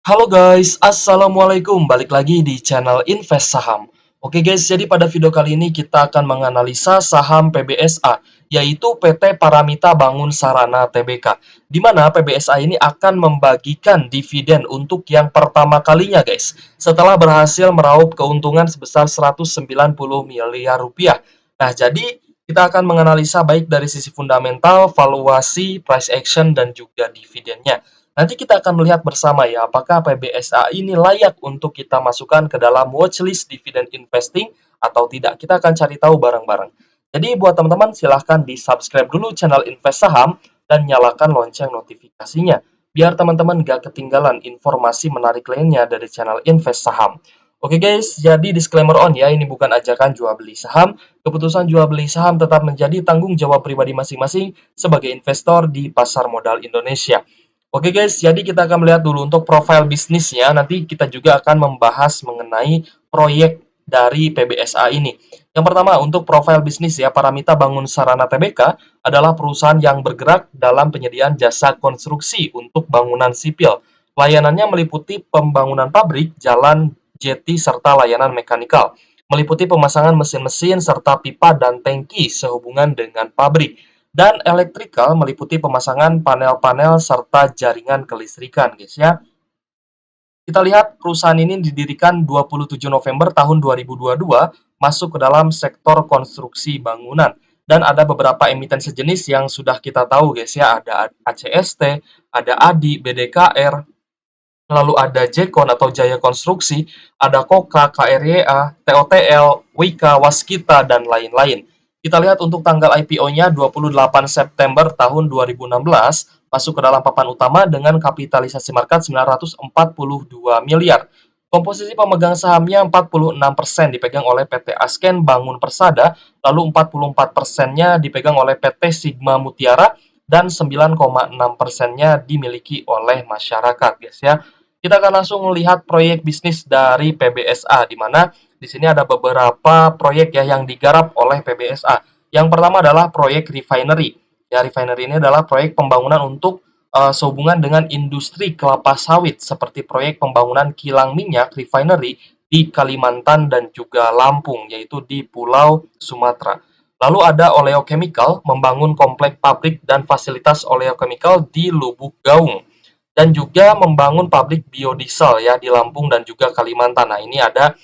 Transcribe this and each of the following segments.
Halo guys, Assalamualaikum. Balik lagi di channel Invest Saham. Oke guys, jadi pada video kali ini kita akan menganalisa saham PBSA, yaitu PT Paramita Bangun Sarana Tbk. Di mana PBSA ini akan membagikan dividen untuk yang pertama kalinya guys, setelah berhasil meraup keuntungan sebesar 190 miliar rupiah. Nah, jadi kita akan menganalisa baik dari sisi fundamental, valuasi, price action, dan juga dividennya. Nanti kita akan melihat bersama ya, apakah PBSA ini layak untuk kita masukkan ke dalam watchlist dividend investing atau tidak. Kita akan cari tahu bareng-bareng. Jadi buat teman-teman silahkan di-subscribe dulu channel Invest Saham dan nyalakan lonceng notifikasinya. Biar teman-teman gak ketinggalan informasi menarik lainnya dari channel Invest Saham. Oke guys, jadi disclaimer on ya, ini bukan ajakan jual beli saham. Keputusan jual beli saham tetap menjadi tanggung jawab pribadi masing-masing sebagai investor di pasar modal Indonesia. Oke guys, jadi kita akan melihat dulu untuk profil bisnisnya. Nanti kita juga akan membahas mengenai proyek dari PBSA ini. Yang pertama, untuk profil bisnis ya, Paramita Bangun Sarana Tbk adalah perusahaan yang bergerak dalam penyediaan jasa konstruksi untuk bangunan sipil. Layanannya meliputi pembangunan pabrik, jalan, jeti, serta layanan mekanikal. Meliputi pemasangan mesin-mesin serta pipa dan tangki sehubungan dengan pabrik. Dan elektrikal meliputi pemasangan panel-panel serta jaringan kelistrikan, guys ya. Kita lihat perusahaan ini didirikan 27 November tahun 2022, masuk ke dalam sektor konstruksi bangunan. Dan ada beberapa emiten sejenis yang sudah kita tahu, guys ya. Ada ACST, ada ADI, BDKR, lalu ada Jekon atau Jaya Konstruksi, ada Koka, KRYA, TOTL, Wika, Waskita, dan lain-lain. Kita lihat untuk tanggal IPO-nya 28 September tahun 2016, masuk ke dalam papan utama dengan kapitalisasi market 942 miliar. Komposisi pemegang sahamnya 46% dipegang oleh PT Asken Bangun Persada, lalu 44%-nya dipegang oleh PT Sigma Mutiara, dan 9,6%-nya dimiliki oleh masyarakat, guys ya. Kita akan langsung melihat proyek bisnis dari PBSA, di mana di sini ada beberapa proyek ya yang digarap oleh PBSA. Yang pertama adalah proyek refinery. Ya, refinery ini adalah proyek pembangunan untuk sehubungan dengan industri kelapa sawit, seperti proyek pembangunan kilang minyak refinery di Kalimantan dan juga Lampung, yaitu di Pulau Sumatera. Lalu ada oleochemical, membangun komplek pabrik dan fasilitas oleochemical di Lubuk Gaung, dan juga membangun pabrik biodiesel ya di Lampung dan juga Kalimantan. Nah, ini ada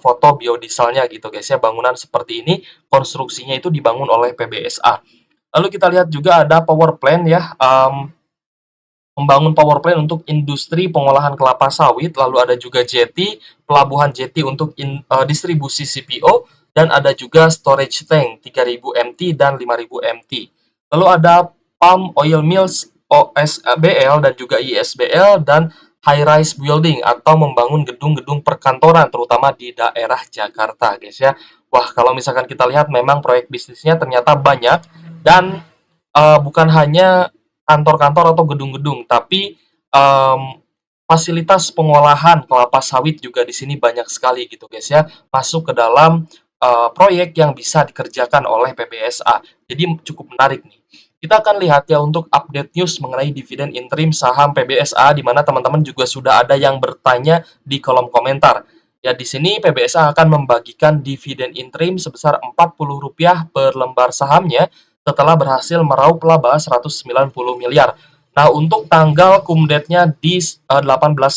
foto biodieselnya gitu guys ya. Bangunan seperti ini konstruksinya itu dibangun oleh PBSA. Lalu kita lihat juga ada power plant ya, membangun power plant untuk industri pengolahan kelapa sawit. Lalu ada juga jetty, pelabuhan jetty untuk distribusi CPO, dan ada juga storage tank 3000 MT dan 5000 MT. Lalu ada palm oil mills, OSBL dan juga ISBL, dan high-rise building atau membangun gedung-gedung perkantoran terutama di daerah Jakarta, guys ya. Wah, kalau misalkan kita lihat memang proyek bisnisnya ternyata banyak, dan bukan hanya kantor-kantor atau gedung-gedung, tapi fasilitas pengolahan kelapa sawit juga di sini banyak sekali gitu guys ya, masuk ke dalam proyek yang bisa dikerjakan oleh PBSA. Jadi cukup menarik nih. Kita akan lihat ya untuk update news mengenai dividen interim saham PBSA, di mana teman-teman juga sudah ada yang bertanya di kolom komentar. Ya, di sini PBSA akan membagikan dividen interim sebesar Rp40 per lembar sahamnya setelah berhasil meraup laba 190 miliar. Nah, untuk tanggal cum date-nya di 18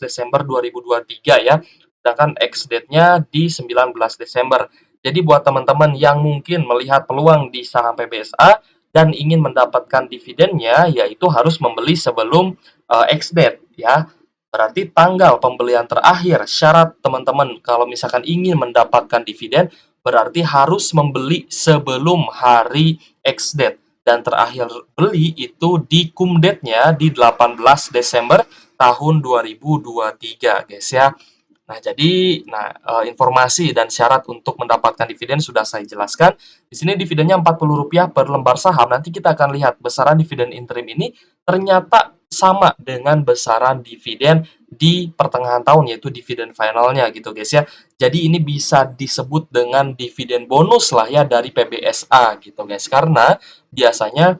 Desember 2023 ya, sedangkan ex date-nya di 19 Desember. Jadi buat teman-teman yang mungkin melihat peluang di saham PBSA dan ingin mendapatkan dividennya, yaitu harus membeli sebelum ex date ya. Berarti tanggal pembelian terakhir syarat teman-teman kalau misalkan ingin mendapatkan dividen berarti harus membeli sebelum hari ex date, dan terakhir beli itu di cum date-nya di 18 Desember tahun 2023 guys ya. Nah, jadi informasi dan syarat untuk mendapatkan dividen sudah saya jelaskan. Di sini dividennya Rp40 per lembar saham. Nanti kita akan lihat besaran dividen interim ini ternyata sama dengan besaran dividen di pertengahan tahun, yaitu dividen finalnya gitu guys ya. Jadi ini bisa disebut dengan dividen bonus lah ya dari PBSA gitu guys. Karena biasanya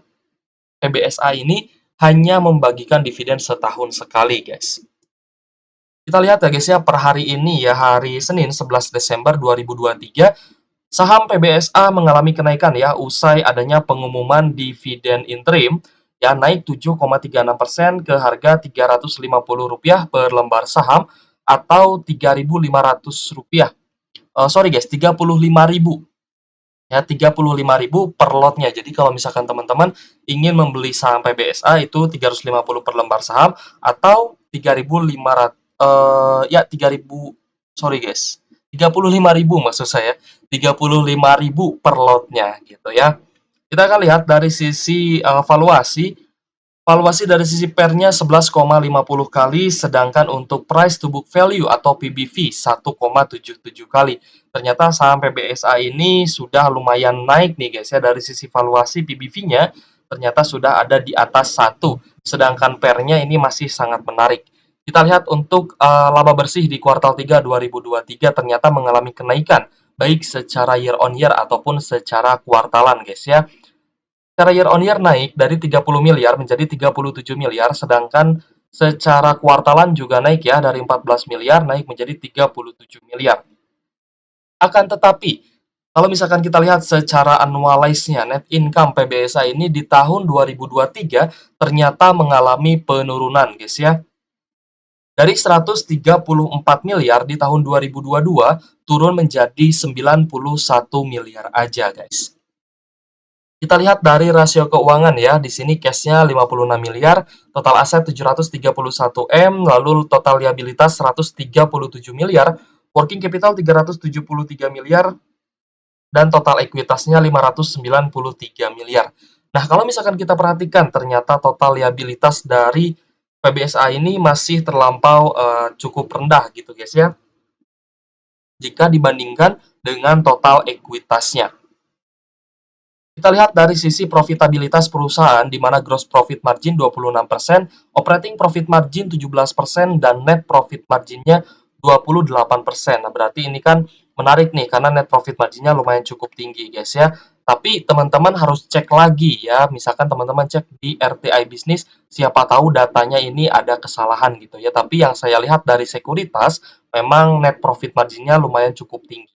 PBSA ini hanya membagikan dividen setahun sekali guys. Kita lihat ya guys ya, per hari ini ya, hari Senin 11 Desember 2023, saham PBSA mengalami kenaikan ya, usai adanya pengumuman dividen interim yang naik 7,36% ke harga Rp350 per lembar saham atau Rp3.500. Sorry guys, 35.000 ya, 35.000 per lotnya. Jadi kalau misalkan teman-teman ingin membeli saham PBSA itu 350 per lembar saham atau 3.500, ya 3.000, sorry guys, 35.000 maksud saya, 35.000 per lotnya gitu ya. Kita akan lihat dari sisi valuasi. Valuasi dari sisi pernya 11,50 kali, sedangkan untuk price to book value atau PBV 1,77 kali. Ternyata saham PBSA ini sudah lumayan naik nih guys ya, dari sisi valuasi PBV-nya ternyata sudah ada di atas 1, sedangkan pernya ini masih sangat menarik. Kita lihat untuk laba bersih di kuartal 3 2023 ternyata mengalami kenaikan, baik secara year on year ataupun secara kuartalan guys ya. Secara year on year naik dari 30 miliar menjadi 37 miliar, sedangkan secara kuartalan juga naik ya, dari 14 miliar naik menjadi 37 miliar. Akan tetapi, kalau misalkan kita lihat secara annualize-nya, net income PBSA ini di tahun 2023 ternyata mengalami penurunan guys ya. Dari 134 miliar di tahun 2022 turun menjadi 91 miliar aja guys. Kita lihat dari rasio keuangan ya, di sini cash-nya 56 miliar, total aset 731 M, lalu total liabilitas 137 miliar, working capital 373 miliar, dan total ekuitasnya 593 miliar. Nah, kalau misalkan kita perhatikan, ternyata total liabilitas dari PBSA ini masih terlampau cukup rendah gitu guys ya, jika dibandingkan dengan total ekuitasnya. Kita lihat dari sisi profitabilitas perusahaan, di mana gross profit margin 26%, operating profit margin 17%, dan net profit marginnya 28%. Nah, berarti ini kan menarik nih, karena net profit marginnya lumayan cukup tinggi, guys ya. Tapi teman-teman harus cek lagi ya, misalkan teman-teman cek di RTI Bisnis, siapa tahu datanya ini ada kesalahan gitu ya. Tapi yang saya lihat dari sekuritas, memang net profit marginnya lumayan cukup tinggi.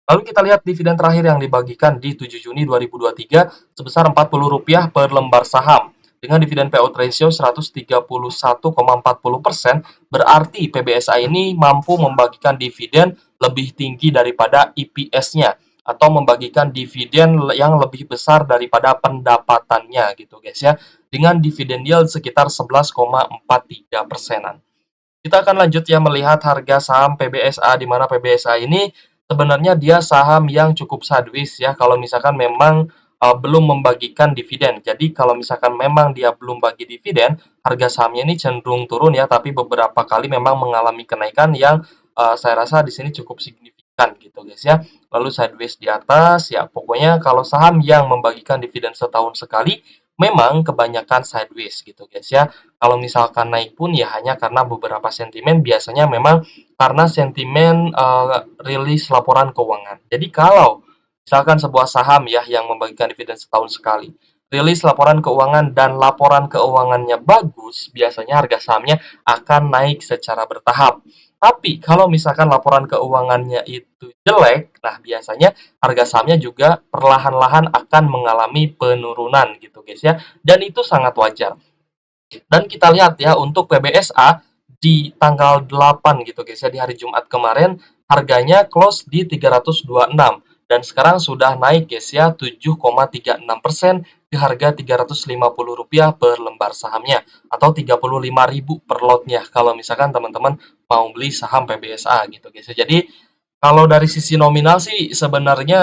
Lalu kita lihat dividen terakhir yang dibagikan di 7 Juni 2023 sebesar Rp40 per lembar saham. Dengan dividen payout ratio 131,40%, berarti PBSA ini mampu membagikan dividen lebih tinggi daripada EPS-nya atau membagikan dividen yang lebih besar daripada pendapatannya gitu guys ya, dengan dividen yield sekitar 11,43%-an. Kita akan lanjut ya melihat harga saham PBSA, di mana PBSA ini sebenarnya dia saham yang cukup sideways ya, kalau misalkan memang belum membagikan dividen. Jadi kalau misalkan memang dia belum bagi dividen, harga sahamnya ini cenderung turun ya, tapi beberapa kali memang mengalami kenaikan yang saya rasa di sini cukup signifikan gitu guys ya. Lalu sideways di atas ya, pokoknya kalau saham yang membagikan dividen setahun sekali memang kebanyakan sideways gitu guys ya. Kalau misalkan naik pun ya hanya karena beberapa sentimen, biasanya memang karena sentimen rilis laporan keuangan. Jadi kalau misalkan sebuah saham ya yang membagikan dividen setahun sekali, rilis laporan keuangan dan laporan keuangannya bagus, biasanya harga sahamnya akan naik secara bertahap. Tapi kalau misalkan laporan keuangannya itu jelek, nah biasanya harga sahamnya juga perlahan-lahan akan mengalami penurunan gitu guys ya. Dan itu sangat wajar. Dan kita lihat ya untuk PBSA di tanggal 8 gitu guys ya, di hari Jumat kemarin harganya close di 326 dan sekarang sudah naik guys ya 7,36% ke harga Rp350 per lembar sahamnya atau 35.000 per lotnya kalau misalkan teman-teman mau beli saham PBSA gitu guys ya. Jadi kalau dari sisi nominal sih sebenarnya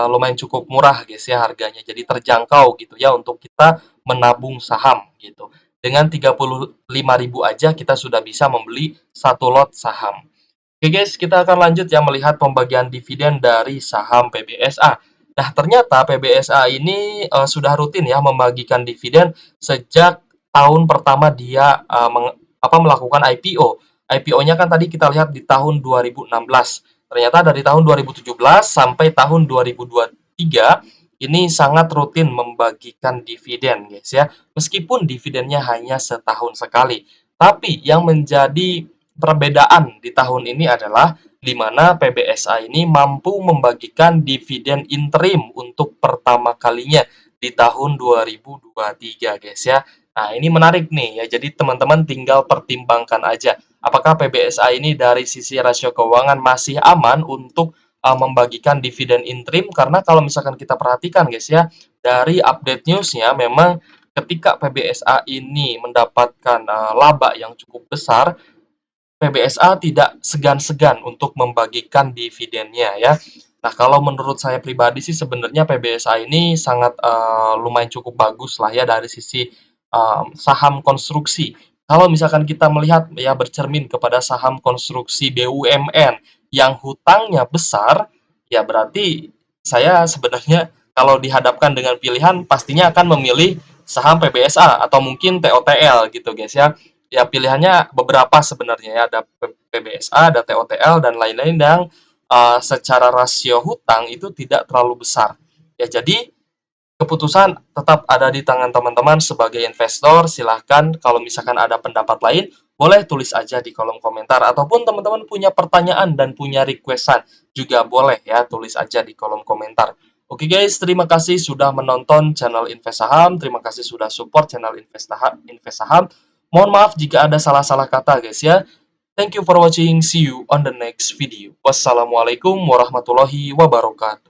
lumayan cukup murah guys ya harganya. Jadi terjangkau gitu ya untuk kita menabung saham gitu. Dengan 35.000 aja kita sudah bisa membeli satu lot saham. Oke guys, kita akan lanjut ya melihat pembagian dividen dari saham PBSA. Nah, ternyata PBSA ini sudah rutin ya membagikan dividen sejak tahun pertama dia melakukan IPO. IPO-nya kan tadi kita lihat di tahun 2016. Ternyata dari tahun 2017 sampai tahun 2023 ini sangat rutin membagikan dividen guys ya. Meskipun dividennya hanya setahun sekali. Tapi yang menjadi perbedaan di tahun ini adalah di mana PBSA ini mampu membagikan dividen interim untuk pertama kalinya di tahun 2023 guys ya. Nah, ini menarik nih ya. Jadi teman-teman tinggal pertimbangkan aja apakah PBSA ini dari sisi rasio keuangan masih aman untuk membagikan dividen interim, karena kalau misalkan kita perhatikan guys ya, dari update newsnya memang ketika PBSA ini mendapatkan laba yang cukup besar, PBSA tidak segan-segan untuk membagikan dividennya ya. Nah, kalau menurut saya pribadi sih sebenarnya PBSA ini sangat lumayan cukup bagus lah ya dari sisi saham konstruksi. Kalau misalkan kita melihat ya bercermin kepada saham konstruksi BUMN yang hutangnya besar, ya berarti saya sebenarnya kalau dihadapkan dengan pilihan pastinya akan memilih saham PBSA atau mungkin TOTL gitu guys ya. Ya pilihannya beberapa sebenarnya ya, ada PBSA, ada TOTL dan lain-lain yang secara rasio hutang itu tidak terlalu besar. Ya jadi keputusan tetap ada di tangan teman-teman sebagai investor. Silahkan kalau misalkan ada pendapat lain, boleh tulis aja di kolom komentar. Ataupun teman-teman punya pertanyaan dan punya requestan, juga boleh ya tulis aja di kolom komentar. Oke guys, terima kasih sudah menonton channel Invest Saham. Terima kasih sudah support channel Invest Saham. Mohon maaf jika ada salah-salah kata guys ya. Thank you for watching. See you on the next video. Wassalamualaikum warahmatullahi wabarakatuh.